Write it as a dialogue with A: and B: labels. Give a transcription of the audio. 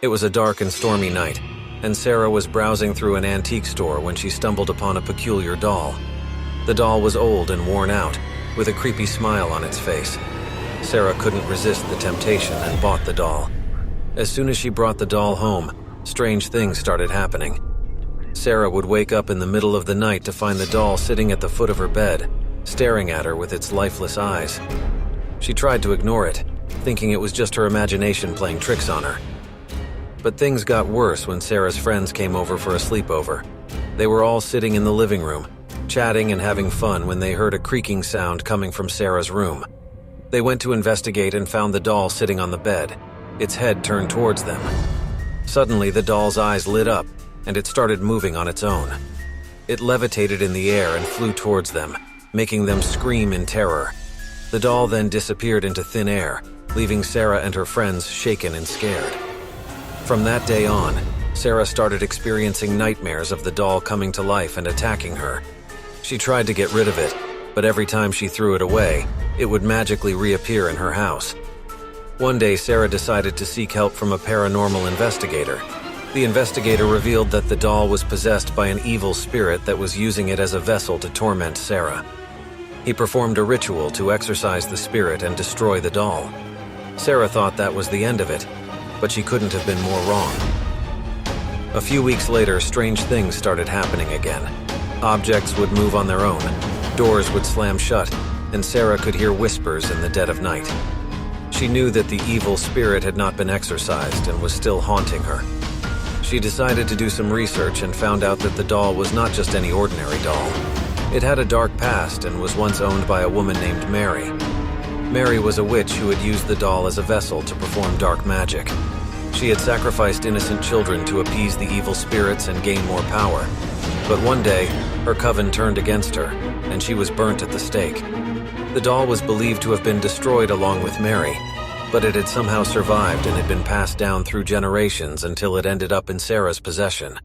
A: It was a dark and stormy night, and Sarah was browsing through an antique store when she stumbled upon a peculiar doll. The doll was old and worn out, with a creepy smile on its face. Sarah couldn't resist the temptation and bought the doll. As soon as she brought the doll home, strange things started happening. Sarah would wake up in the middle of the night to find the doll sitting at the foot of her bed, staring at her with its lifeless eyes. She tried to ignore it, thinking it was just her imagination playing tricks on her. But things got worse when Sarah's friends came over for a sleepover. They were all sitting in the living room, chatting and having fun when they heard a creaking sound coming from Sarah's room. They went to investigate and found the doll sitting on the bed, its head turned towards them. Suddenly, the doll's eyes lit up, and it started moving on its own. It levitated in the air and flew towards them, making them scream in terror. The doll then disappeared into thin air, leaving Sarah and her friends shaken and scared. From that day on, Sarah started experiencing nightmares of the doll coming to life and attacking her. She tried to get rid of it, but every time she threw it away, it would magically reappear in her house. One day, Sarah decided to seek help from a paranormal investigator. The investigator revealed that the doll was possessed by an evil spirit that was using it as a vessel to torment Sarah. He performed a ritual to exorcise the spirit and destroy the doll. Sarah thought that was the end of it, but she couldn't have been more wrong. A few weeks later, strange things started happening again. Objects would move on their own, doors would slam shut, and Sarah could hear whispers in the dead of night. She knew that the evil spirit had not been exorcised and was still haunting her. She decided to do some research and found out that the doll was not just any ordinary doll. It had a dark past and was once owned by a woman named Mary. Mary was a witch who had used the doll as a vessel to perform dark magic. She had sacrificed innocent children to appease the evil spirits and gain more power. But one day, her coven turned against her, and she was burnt at the stake. The doll was believed to have been destroyed along with Mary, but it had somehow survived and had been passed down through generations until it ended up in Sarah's possession.